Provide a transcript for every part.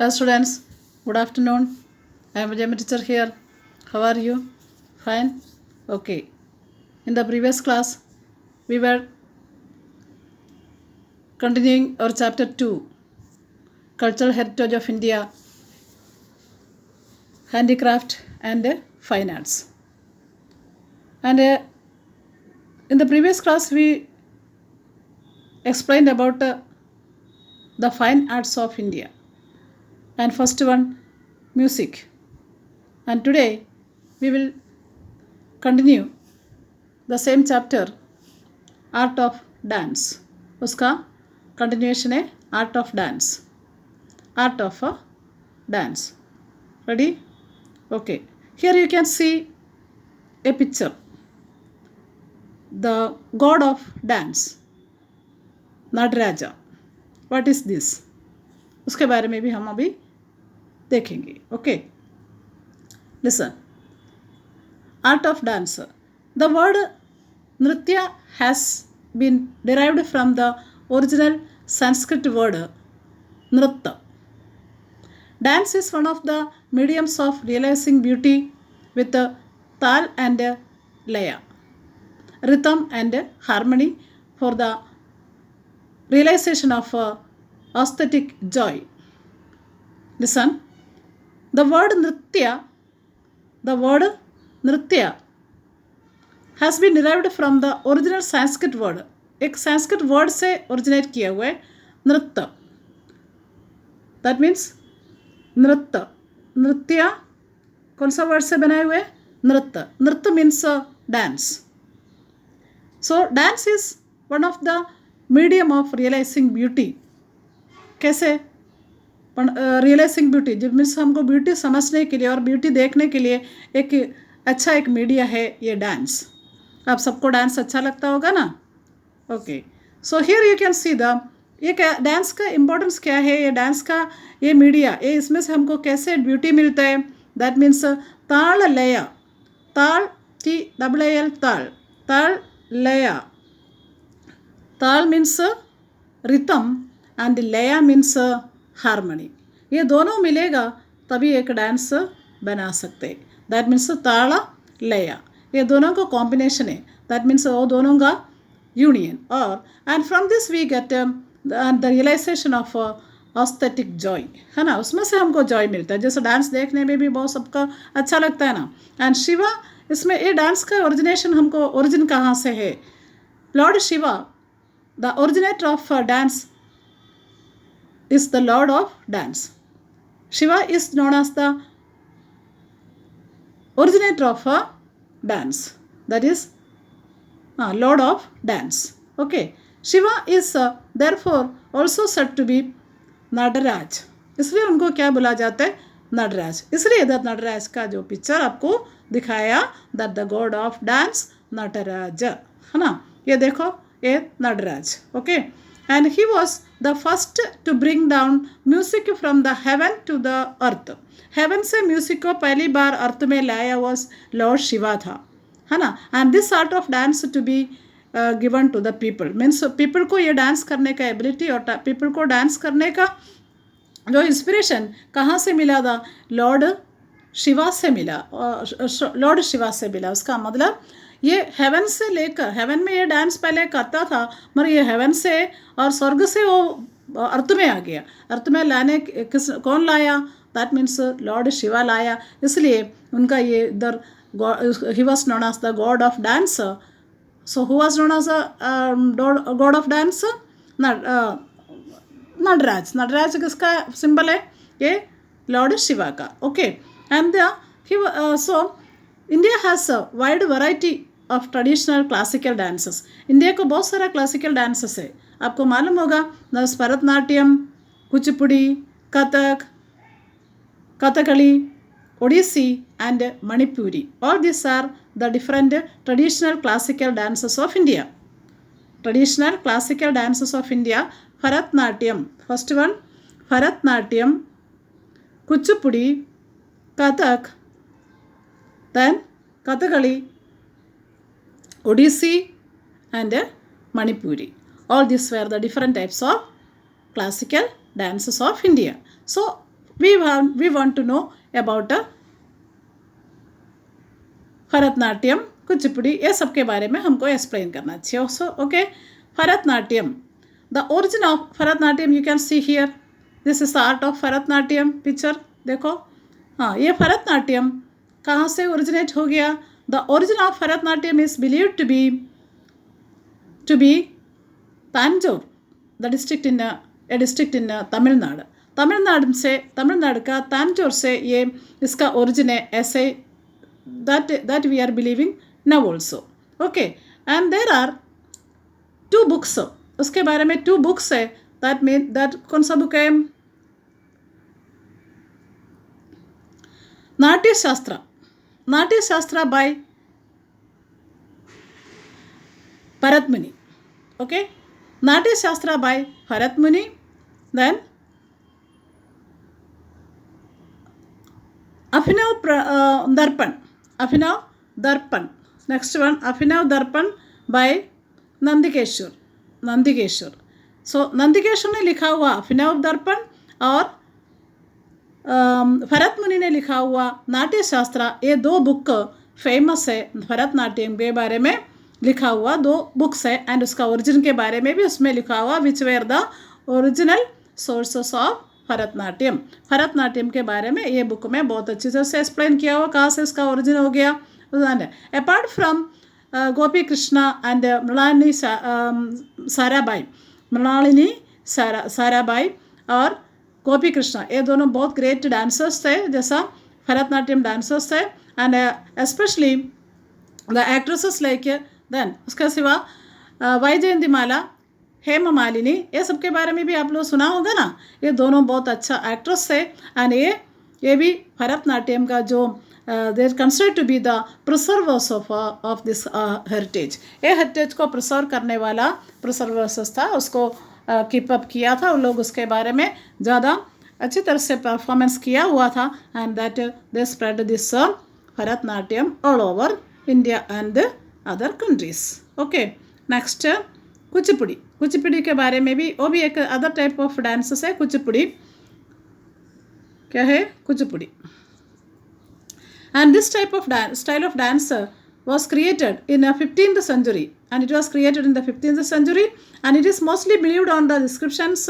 Hello students, good afternoon. I am Vijay teacher here. How are you? Fine? Okay. In the previous class, we were continuing our chapter 2, Cultural Heritage of India, Handicraft and Fine Arts. And in the previous class, we explained about the fine arts of India. And first one, music. And today, we will continue the same chapter, art of dance. उसका continuation है art of dance. Art of dance. Ready? Okay. Here you can C A picture. The god of dance, Nataraja. What is this? उसके बारे में भी हम अभी देखेंगे. Okay, listen. Art of dance. The word Nritya has been derived from the original Sanskrit word nritta. Dance is one of the mediums of realizing beauty with tal and laya, rhythm and harmony for the realization of aesthetic joy. Listen, the word nritya has been derived from the original Sanskrit word. एक Sanskrit word से originate किया हुआ है नृत्य. That means नृत्य. नृत्य कौन सा वर्ड से बनाए हुए? नृत्य. नृत्य means dance. So dance is one of the medium of realising beauty. कैसे रियलाइजिंग ब्यूटी? जो मीन्स हमको ब्यूटी समझने के लिए और ब्यूटी देखने के लिए एक अच्छा एक मीडिया है ये डांस. आप सबको डांस अच्छा लगता होगा ना? Okay. So here you can see the ये डांस का इम्पोर्टेंस क्या है, ये डांस का ये मीडिया, ये इसमें से हमको कैसे ब्यूटी मिलता है. दैट मीन्स ताल लय. ताल TAAL ताल. ताल लय. ताल मीन्स रिथम एंड लय मीन्स हारमोनी. ये दोनों मिलेगा तभी एक डांस बना सकते. दैट मीन्स ताल लय. ये दोनों का कॉम्बिनेशन है. दैट मीन्स वो दोनों का यूनियन. और and from this we get the realisation of aesthetic joy, है ना. उसमें से हमको जॉय मिलता है. जैसे डांस देखने में भी बहुत सबका अच्छा लगता है ना. एंड शिवा, इसमें ये डांस का ओरिजिनेशन हमको ओरिजिन कहाँ से है? Lord Shiva, the originator of dance is the lord of dance. Shiva is known as the originator of dance, that is lord of dance. Okay, Shiva is therefore also said to be Nataraj. इसलिए उनको क्या बोला जाता है? नटराज. इसलिए the Nataraj का जो picture आपको दिखाया, that the god of dance Nataraj, है ना. ये देखो, ये Nataraj. Okay. And he was the first to bring down music from the heaven to the earth. Heaven से म्यूजिक को पहली बार अर्थ में लाया हुआ लॉर्ड शिवा था, है ना. And this art of dance to be given to the people. Means people को ये डांस करने का एबिलिटी और पीपल को डांस करने का जो इंस्पिरेशन कहाँ से मिला था? लॉर्ड शिवा से मिला. लॉर्ड शिवा से मिला. उसका मतलब ये हेवन से लेकर, हेवन में ये डांस पहले करता था, मगर ये हेवन से और स्वर्ग से वो अर्थ में आ गया. अर्थ में लाने कौन लाया? दैट मीन्स लॉर्ड शिवा लाया. इसलिए उनका ये इधर ही was known as the god of dance. So who was known as god of dance? Nataraj. Nataraj किसका सिंबल है? ये लॉर्ड शिवा का. Okay. And so India has a wide variety of traditional classical dances. India को बहुत सारा क्लासिकल डांसेस है. आपको मालूम होगा, Bharatanatyam, Kuchipudi, Kathak, Kathakali, Odissi and Manipuri. All these are the different traditional classical dances of India. Traditional classical dances of India. Bharatnatyam. First one, Bharatnatyam, Kuchipudi, Kathak, then Kathakali, Odissi and Manipuri. All these were the different types of classical dances of India. So we want to know about Bharatanatyam, Kuchipudi, ये सब के बारे में हमको explain करना चाहिए. So okay, Bharatanatyam, the origin of Bharatanatyam you can see here. This is the art of Bharatanatyam. Picture देखो. हाँ, ये भरतनाट्यम कहाँ से ओरिजिनेट हो गया? The origin of Bharatanatyam is believed to be Tanjore, the district in Tamil Nadu. Tamil Nadu का तांजोर से ये इसका ओरिजिन है, ऐसे that we are believing now also. Okay, and there are 2 books. उसके बारे में 2 books है. that कौन सा बुक है? नाट्य शास्त्र by भरत मुनि. Okay, नाट्य शास्त्र by भरत मुनि. Then अभिनव दर्पण. नेक्स्ट वन, अभिनव दर्पण बाय नंदिकेश्वर. सो नंदिकेश्वर ने लिखा हुआ अभिनव दर्पण और भरत मुनि ने लिखा हुआ नाट्य शास्त्र. ये 2 बुक फेमस है. भरतनाट्यम के बारे में लिखा हुआ 2 बुक्स है. एंड उसका ओरिजिन के बारे में भी उसमें लिखा हुआ विच where the original sources of Bharatanatyam के बारे में ये बुक में बहुत अच्छी तरह से एक्सप्लेन किया हुआ कहाँ से इसका ओरिजिन हो गया. Apart from Gopi Krishna and Mrinalini Sarabhai और गोपी कृष्णा, ये दोनों बहुत ग्रेट डांसर्स थे, जैसा भरतनाट्यम डांसर्स थे. And specially the actresses like then उसके सिवा वैजयंतीमाला, हेमा मालिनी, ये सब के बारे में भी आप लोग सुना होगा ना. ये दोनों बहुत अच्छा एक्ट्रेस है. एंड ये भी भरतनाट्यम का जो they are considered to be the preservers of this heritage. ये हेरिटेज को प्रिजर्व करने वाला प्रिजर्वर्स था, उसको कीप अप किया था उन लोग. उसके बारे में ज़्यादा अच्छी तरह से परफॉर्मेंस किया हुआ था. And that they spread this Bharatanatyam all over India and other countries. Okay, next Kuchipudi के बारे में भी, वो भी एक अदर टाइप ऑफ डांसेस है. कुचिपुड़ी क्या है? Kuchipudi. And this type of style of dance was created in the 15th century, and it was created in the 15th century, and it is mostly believed on the descriptions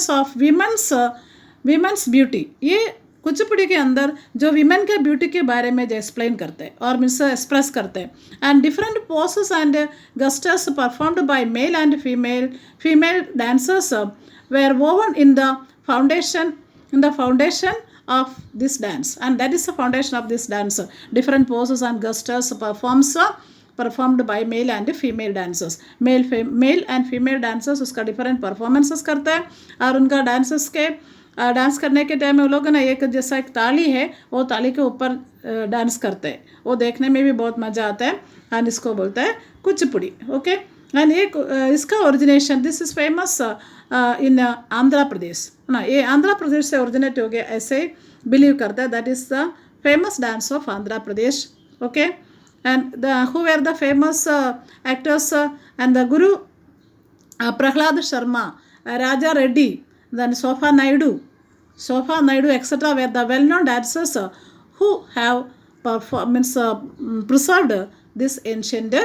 of women's beauty. ये कुचिपुड़ी के अंदर जो women के beauty के बारे में जो explain करते हैं और मीन्स एक्सप्रेस करते हैं. And different poses and gestures performed by male and female dancers were woven in the foundation of this dance, and that is the foundation of this dance. Different poses and gestures performed by male and female dancers. Male and female dancers उसका different performances करते हैं. और उनका dance करने के time में वो लोग ना एक जैसा एक ताली है, वो ताली के ऊपर डांस करते हैं. वो देखने में भी बहुत मज़ा आता है. एंड इसको बोलते हैं कुचिपुड़ी. ओके, एंड इसका origination, this is famous in Andhra Pradesh ना. ये आंध्र प्रदेश से ओरिजिनेट हो गया ऐसे बिलीव करते हैं. That is the famous dance of Andhra Pradesh. Okay, and who were the famous actors and the Guru Prahlad Sharma, Raja Reddy, then Sofa Naidu, etc. were the well-known dancers who have preserved this ancient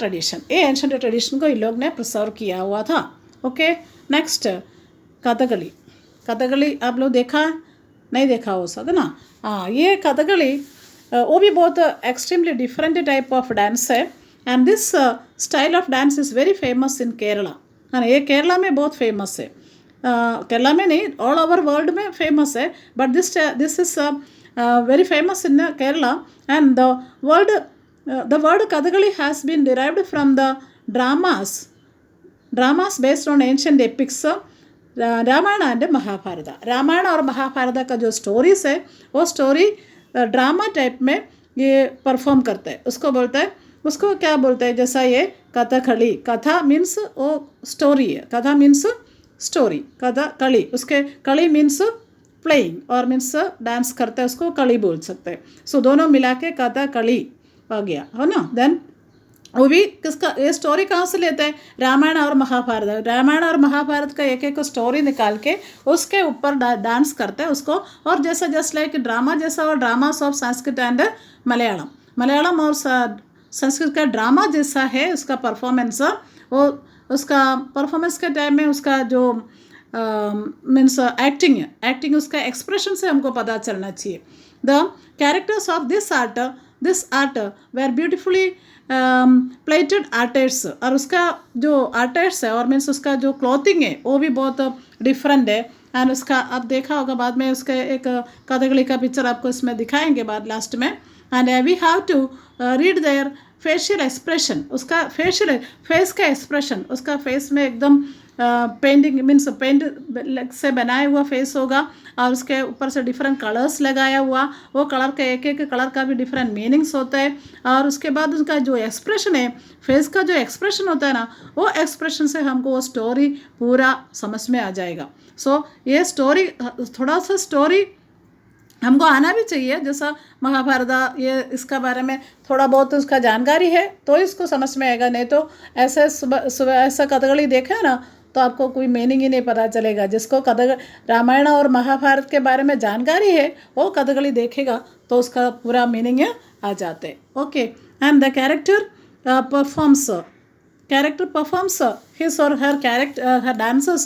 tradition. ये ancient tradition को इन लोग ने preserve किया हुआ था. Okay, next Kathakali आप लोग नहीं देखा हो सकता ना. हाँ, ये कथकली वो भी बहुत extremely different type of dance है. And this style of dance is very famous in Kerala. है ना, ये केरला में बहुत फेमस है. केरला में नहीं, ऑल ओवर वर्ल्ड में फेमस है. But this is very famous in Kerala. And the word Kathakali has been derived from the dramas based on ancient epics, Ramayana and Mahabharata. Ramayana और महाभारत का जो स्टोरीज है वो स्टोरी ड्रामा टाइप में ये परफॉर्म करते हैं. उसको क्या बोलते हैं? जैसा ये कथकली, कथा मीन्स वो स्टोरी है, कथा मीन्स स्टोरी, कथकली, उसके कली मीन्स प्लेइंग और मीन्स डांस करते हैं, उसको कली बोल सकते हैं. सो दोनों मिला के कथकली आ गया, है ना. देन वो भी किसका, ये स्टोरी कहाँ से लेते हैं, रामायण और महाभारत। रामायण और महाभारत का एक एक स्टोरी निकाल के उसके ऊपर डांस करते हैं उसको, और जैसा जस्ट लाइक ड्रामा जैसा, और dramas of Sanskrit and Malayalam, Malayalam और संस्कृत का ड्रामा जैसा है उसका परफॉर्मेंस। वो उसका परफॉर्मेंस के टाइम में उसका जो मीन्स एक्टिंग उसका एक्सप्रेशन से हमको पता चलना चाहिए। The characters of this art were beautifully pleated artist, और उसका जो आर्टिस्ट है और मीन्स उसका जो क्लॉथिंग है वो भी बहुत डिफरेंट है। एंड उसका आप देखा होगा बाद में उसका एक कथकली का पिक्चर आपको इसमें दिखाएंगे बाद लास्ट में। And we have to read their facial expression, उसका फेस का एक्सप्रेशन, उसका फेस में एकदम पेंटिंग मीन्स पेंट से बनाया हुआ फेस होगा, और उसके ऊपर से डिफरेंट कलर्स लगाया हुआ, वो कलर के एक एक कलर का भी डिफरेंट मीनिंग्स होता है। और उसके बाद उसका जो एक्सप्रेशन है, फेस का जो एक्सप्रेशन होता है ना, वो एक्सप्रेशन से हमको वो स्टोरी पूरा समझ में आ जाएगा। सो ये स्टोरी, थोड़ा सा स्टोरी हमको आना भी चाहिए, जैसा महाभारत ये इसका बारे में थोड़ा बहुत उसका जानकारी है तो इसको समझ में आएगा, नहीं तो ऐसे सुबह ऐसा कथकली देखा ना तो आपको कोई मीनिंग ही नहीं पता चलेगा। जिसको कथक रामायण और महाभारत के बारे में जानकारी है वो कथकली देखेगा तो उसका पूरा मीनिंग आ जाते। Okay, and the character performs his or her dances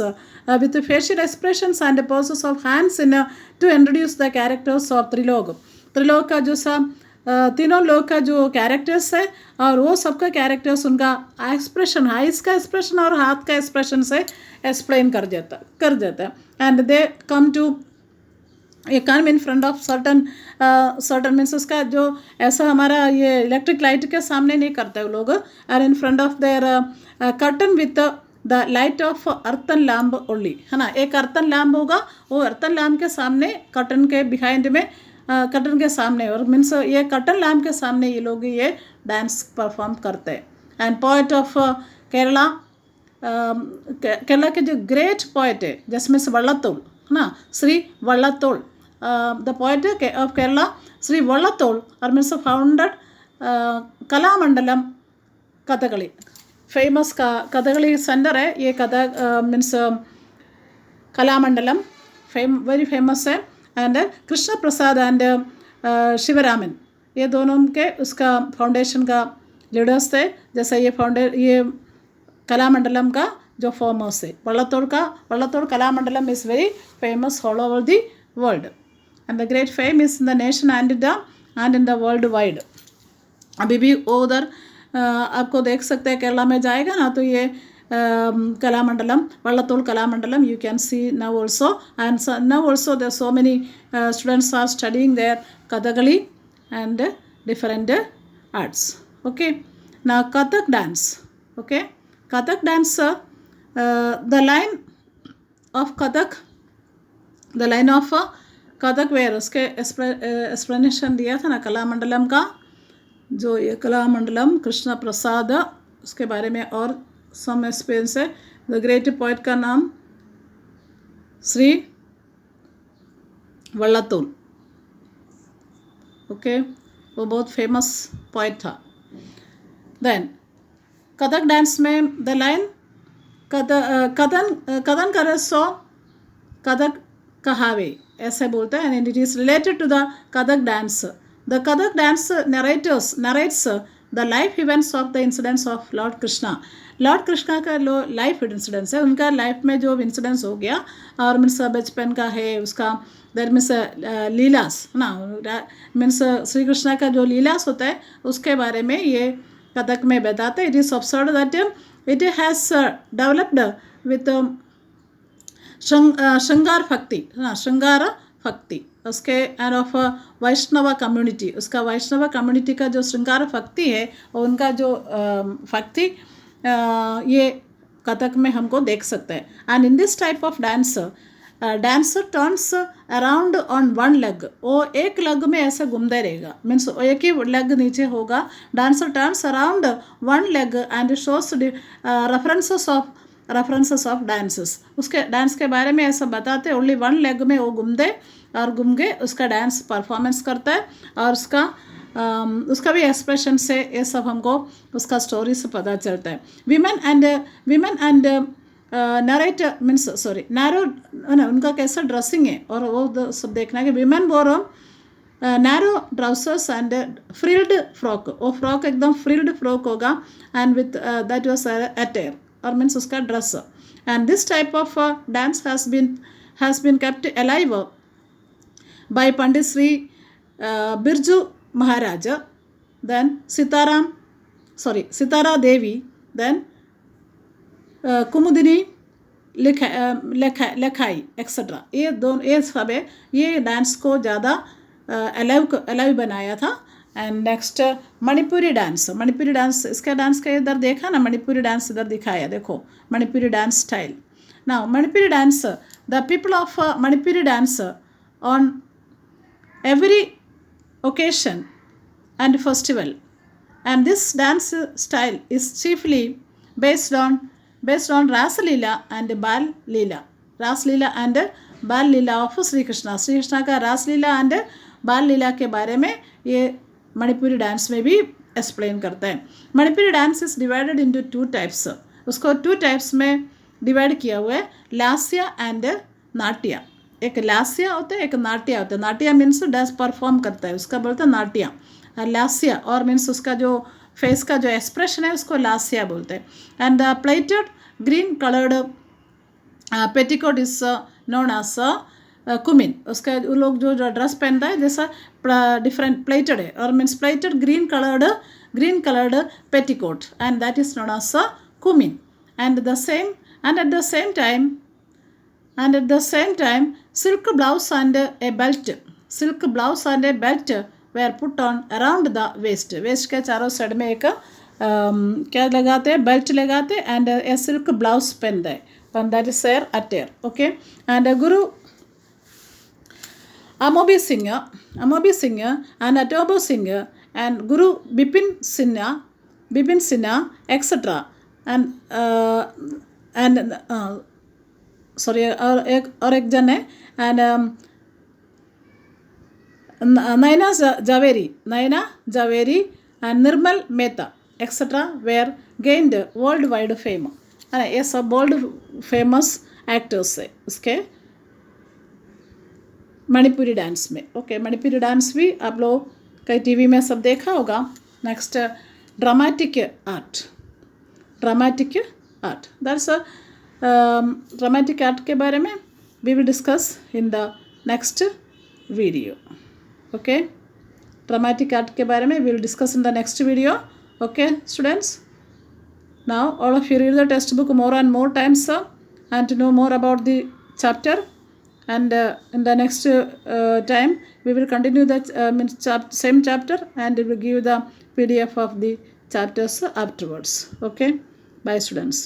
with facial expressions and poses of hands to introduce the characters of Trilok का जो तीनों लोग का जो कैरेक्टर्स है, और वो सबका कैरेक्टर्स उनका एक्सप्रेशन, आइज का एक्सप्रेशन और हाथ का एक्सप्रेशन से एक्सप्लेन कर देता है। एंड दे कम टू ये come in front of certain means उसका जो ऐसा हमारा ये इलेक्ट्रिक लाइट के सामने नहीं करते वो लोग, और इन front of their curtain with the light of earthen lamp only, है ना। एक अर्थन लैम्प होगा, वो अर्थन लैम्प के सामने कर्टन के बिहाइंड में कर्टन के सामने, और मीन्स ये कर्टन लैम्प के सामने ये लोग ये डांस परफॉर्म करते हैं। And poet of Kerala, Kerala के जो ग्रेट पोइट है जिसमें से वल्लतोल, है ना, Shri Vallathol, the poet of Kerala Shri Vallathol, और means founded Kalamandalam Kathakali, famous का कथकली सेंटर है ये Kathak means Kalamandalam very famous है। एंड कृष्ण प्रसाद एंड शिवरामन ये दोनों के उसका फाउंडेशन का लीडर्स थे। जैसे ये कलामंडलम का जो फॉर्मर्स है, Vallathol Kalamandalam is very famous all over the world, and the great fame is in the nation and in the world wide. अभी भी वो उधर आपको देख सकते हैं, केरला में जाएगा ना तो ये Kalamandalam, वल्लतोड़ Kalamandalam you can see now also, and now also there are so many students are studying their Kathakali and different arts. Okay, now Kathak dance. Okay, Kathak dance, the line of Kathak where उसके explanation दिया था ना कलामंडलम का, जो ये कलामंडलम कृष्ण प्रसाद उसके बारे में और सम एक्सपीरियंस है। द ग्रेट पोइट का नाम श्री वल्लतोल। ओके, वो बहुत फेमस पोइट था। देन कथक डांस में द लाइन कथन करे सो कथक कहावे ऐसे बोलते हैं, and it is related to the Kathak dance. The Kathak dance narrates the life events of the incidents of Lord Krishna. Lord Krishna का लाइफ इंसिडेंट्स है, उनका लाइफ में जो इंसिडेंट्स हो गया, और मीन्स बचपन का है उसका, देर मीन्स लीलास ना, मीन्स श्री कृष्णा का जो लीलास होता है उसके बारे में ये कथक में बताते हैं। It is observed that it has developed with श्रृंगार भक्ति उसके एंड ऑफ वैष्णव कम्युनिटी, उसका वैष्णव कम्युनिटी का जो श्रृंगार भक्ति है और उनका जो भक्ति ये कथक में हमको देख सकते हैं। And in this type of dancer turns around on one leg, वो एक लेग में ऐसे घूमते रहेगा, मीन्स एक ही लेग नीचे होगा। Dancer turns around one leg and shows references of dances, उसके डांस के बारे में ऐसा बताते, ओनली वन लेग में वो घूम के उसका डांस परफॉर्मेंस करता है, और उसका उसका भी एक्सप्रेशन से ये सब हमको उसका स्टोरी से पता चलता है. Women and narrator means sorry narrow उनका कैसा ड्रेसिंग है और वो सब देखना है कि women wore narrow trousers and frilled frock. वो फ्रॉक एकदम फ्रिल्ड फ्रॉक होगा and with that was attire और मीन्स उसका dress. And this type of dance has been kept alive by Pandit Sri Birju Maharaj, then Sitara Devi, then Kumudini लेखाई etcetera. ये सब है. ये dance को ज़्यादा अलाइव बनाया था. एंड नेक्स्ट मणिपुरी डांस इसका डांस का इधर देखा ना, मणिपुरी डांस इधर दिखाया, देखो Manipuri dance style. Now Manipuri dance, the people of Manipuri dance on every occasion and festival, and this dance style is chiefly based on Rasa Leela and Bal Leela. Ras Leela and Bal Leela of Sri Krishna. Sri Krishna का रास लीला and बाल लीला के बारे में ये Manipuri dance में भी explain करता है. Manipuri dance is divided into 2 types. उसको 2 टाइप्स में डिवाइड किया हुआ है, लास्य एंड नाट्य. एक लास्य होता है, एक नाट्य होता है. नाट्य मीन्स डांस परफॉर्म करता है, उसका बोलते हैं नाट्य. लास्य और मीन्स उसका जो फेस का जो एक्सप्रेशन है उसको लास्य बोलते हैं. And the pleated green coloured petticoat is known as कुमिन. उसका वो लोग जो ड्रेस पहनता है जैसा डिफरेंट प्लेटेड है और means pleated green coloured petticoat and that is known as कुमिन. And at the same time silk blouse and a belt were put on around the waist. के चारों साइड में एक क्या लगाते हैं, बेल्ट लगाते हैं एंड ए सिल्क ब्लाउज पहनते हैं. and that is their attire. Okay, and Guru Amobi Singh and Atobo Singh and Guru Bipin Sinha etc. and sorry और एक जन है and Naina Javeri and Nirmal Mehta etc. were gained worldwide fame. ये सब world famous actors है उसके Manipuri dance में. Okay, Manipuri dance भी आप लोग कई टीवी में सब देखा होगा. Next dramatic art. That's dramatic art के बारे में we will discuss in the next video. Okay, dramatic art के बारे में we will discuss in the next video. Okay students, now all of you read the textbook more and more times and to know more about the chapter, and in the next time we will continue the same chapter and we will give the PDF of the chapters afterwards. Okay, bye students.